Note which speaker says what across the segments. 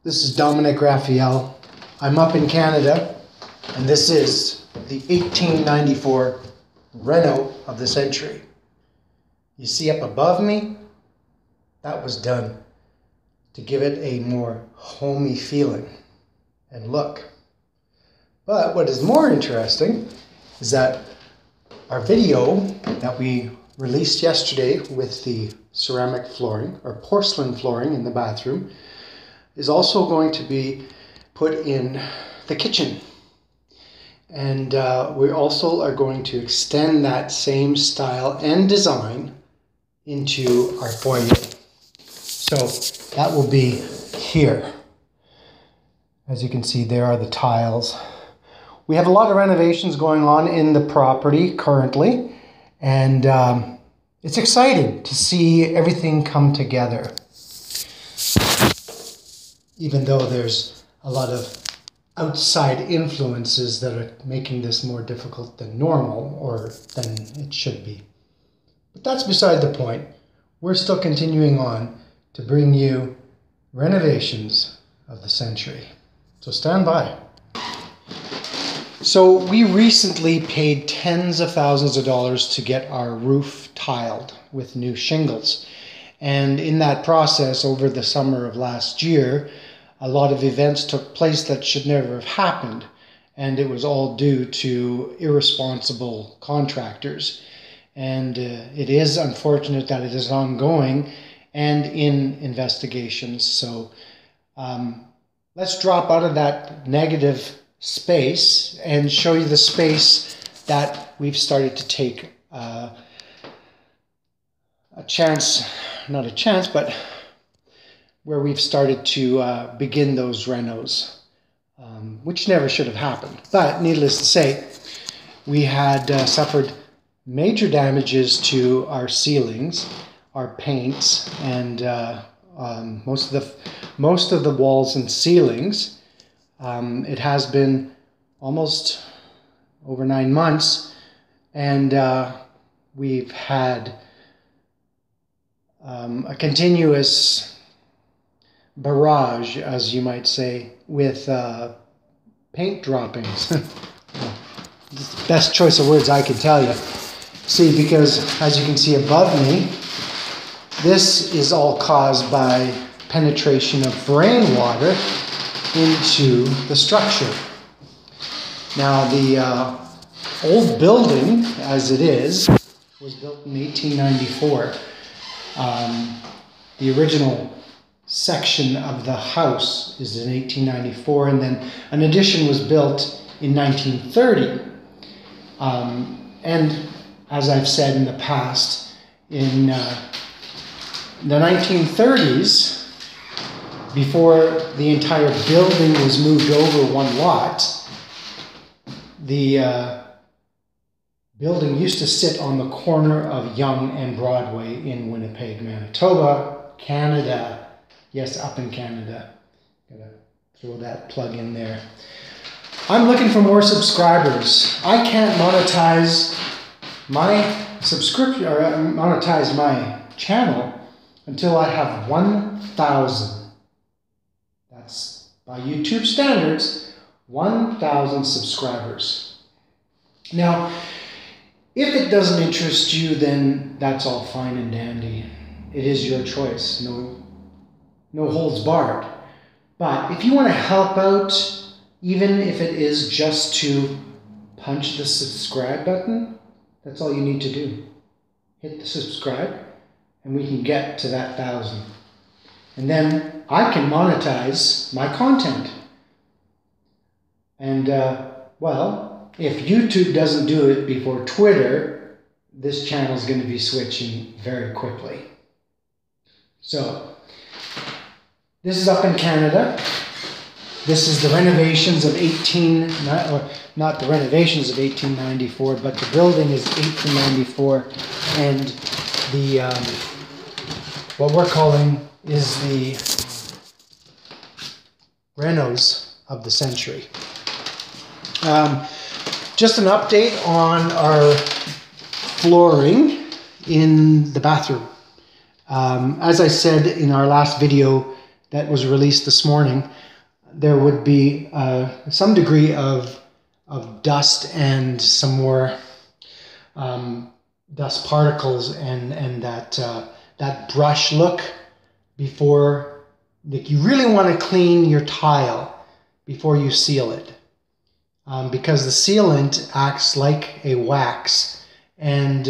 Speaker 1: This is Dominic Raphael. I'm up in Canada, and this is the 1894 Reno of the century. You see up above me? That was done to give it a more homey feeling and look. But what is more interesting is that our video that we released yesterday with the ceramic flooring or porcelain flooring in the bathroom is also going to be put in the kitchen. And we also are going to extend that same style and design into our foyer. So that will be here. As you can see, there are the tiles. We have a lot of renovations going on in the property currently, and it's exciting to see everything come together. Even though there's a lot of outside influences that are making this more difficult than normal or than it should be. But that's beside the point. We're still continuing on to bring you renovations of the century. So stand by. So we recently paid tens of thousands of dollars to get our roof tiled with new shingles. And in that process, over the summer of last year, a lot of events took place that should never have happened. And it was all due to irresponsible contractors. And it is unfortunate that it is ongoing and in investigations. So let's drop out of that negative space and show you the space that we've started to take but where we've started to begin those renos, which never should have happened. But needless to say, we had suffered major damages to our ceilings, our paints, and most of the walls and ceilings. It has been almost over 9 months, and we've had a continuous barrage, as you might say, with paint droppings. It's the best choice of words I can tell you. See, because as you can see above me, this is all caused by penetration of rainwater into the structure. Now, the old building, as it is, was built in 1894. The original section of the house is in 1894, and then an addition was built in 1930. And as I've said in the past, in the 1930s, before the entire building was moved over one lot, the building used to sit on the corner of Yonge and Broadway in Winnipeg, Manitoba, Canada. Yes, up in Canada. Gotta throw that plug in there. I'm looking for more subscribers. I can't monetize my subscription or monetize my channel until I have 1,000. That's, by YouTube standards, 1,000 subscribers. Now, if it doesn't interest you, then that's all fine and dandy. It is your choice. No holds barred. But if you want to help out, even if it is just to punch the subscribe button, that's all you need to do. Hit the subscribe, and we can get to that 1,000. And then I can monetize my content. And, well, if YouTube doesn't do it before Twitter, this channel is going to be switching very quickly. So, this is up in Canada. This is the renovations of not the renovations of 1894, but the building is 1894, and the what we're calling is the renos of the century. Just an update on our flooring in the bathroom. As I said in our last video, that was released this morning, there would be some degree of dust and some more dust particles and that brush look before, like, you really want to clean your tile before you seal it, because the sealant acts like a wax, and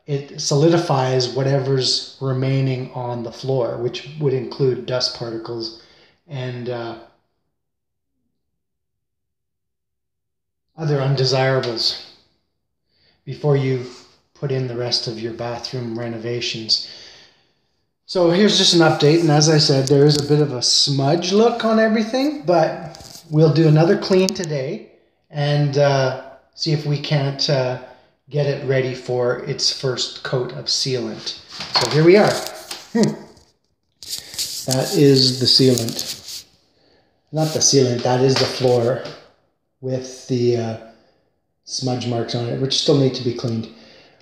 Speaker 1: it solidifies whatever's remaining on the floor, which would include dust particles and other undesirables, before you put in the rest of your bathroom renovations. So here's just an update, and as I said, there is a bit of a smudge look on everything, but we'll do another clean today and see if we can't get it ready for its first coat of sealant. So here we are. That is the sealant. Not the sealant, that is the floor with the smudge marks on it, which still need to be cleaned.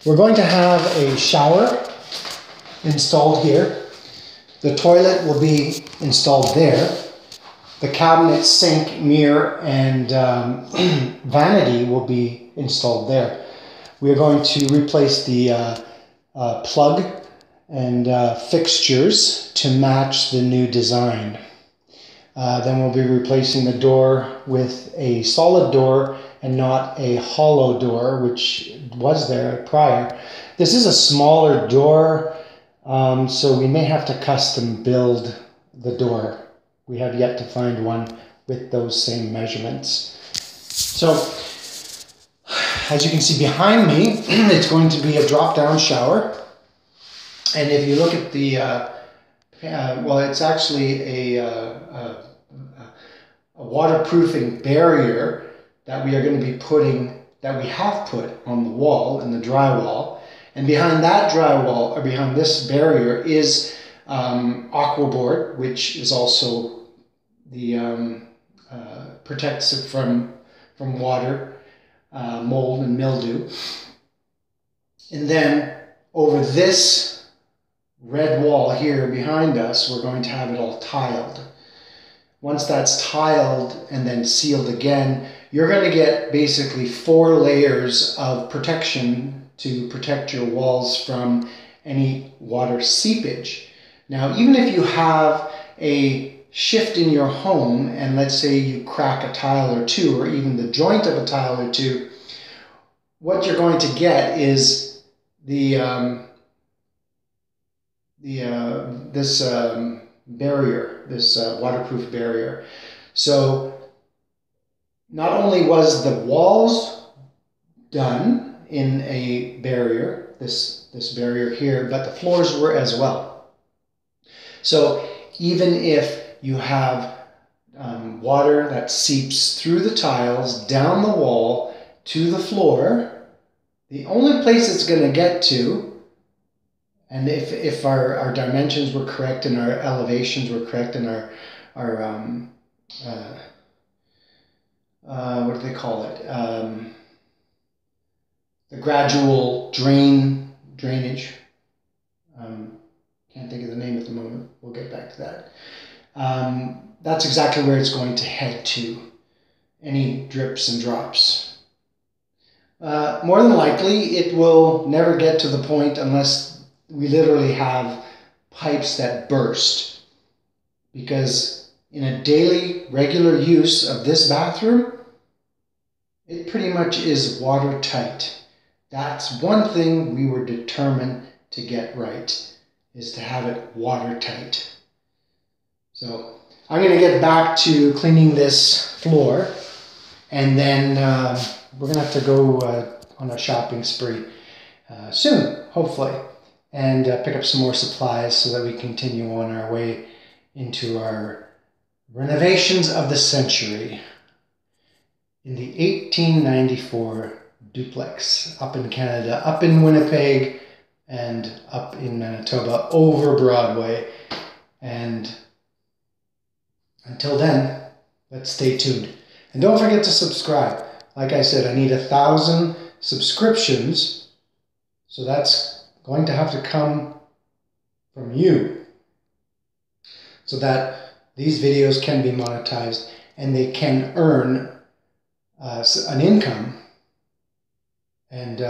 Speaker 1: We're going to have a shower installed here. The toilet will be installed there. The cabinet, sink, mirror, and vanity will be installed there. We are going to replace the plug and fixtures to match the new design. Then we'll be replacing the door with a solid door and not a hollow door, which was there prior. This is a smaller door, so we may have to custom build the door. We have yet to find one with those same measurements. So, as you can see behind me, it's going to be a drop-down shower. And if you look at the, well, it's actually a waterproofing barrier that we are going to be putting, that we have put on the wall, in the drywall. And behind that drywall, or behind this barrier, is aquaboard, which is also the protects it from water, mold and mildew. And then over this red wall here behind us, we're going to have it all tiled. Once that's tiled and then sealed again, you're going to get basically 4 layers of protection to protect your walls from any water seepage. Now, even if you have a shift in your home, and let's say you crack a tile or two, or even the joint of a tile or two, what you're going to get is this barrier, this waterproof barrier. So not only was the walls done in a barrier, this barrier here, but the floors were as well. So even if you have water that seeps through the tiles, down the wall, to the floor, the only place it's going to get to, and if our dimensions were correct and our elevations were correct and our what do they call it? The gradual drainage. Can't think of the name at the moment. We'll get back to that. That's exactly where it's going to head to. Any drips and drops. More than likely, it will never get to the point unless we literally have pipes that burst. Because in a daily, regular use of this bathroom, it pretty much is watertight. That's one thing we were determined to get right, is to have it watertight. So I'm going to get back to cleaning this floor, and then we're going to have to go on a shopping spree soon, hopefully, and pick up some more supplies so that we continue on our way into our renovations of the century in the 1894 Duplex up in Canada, up in Winnipeg, and up in Manitoba over Broadway. And until then, let's stay tuned. And don't forget to subscribe. Like I said, I need 1,000 subscriptions, so that's going to have to come from you, so that these videos can be monetized and they can earn an income and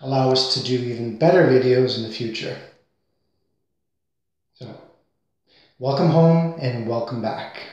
Speaker 1: allow us to do even better videos in the future. So, welcome home and welcome back.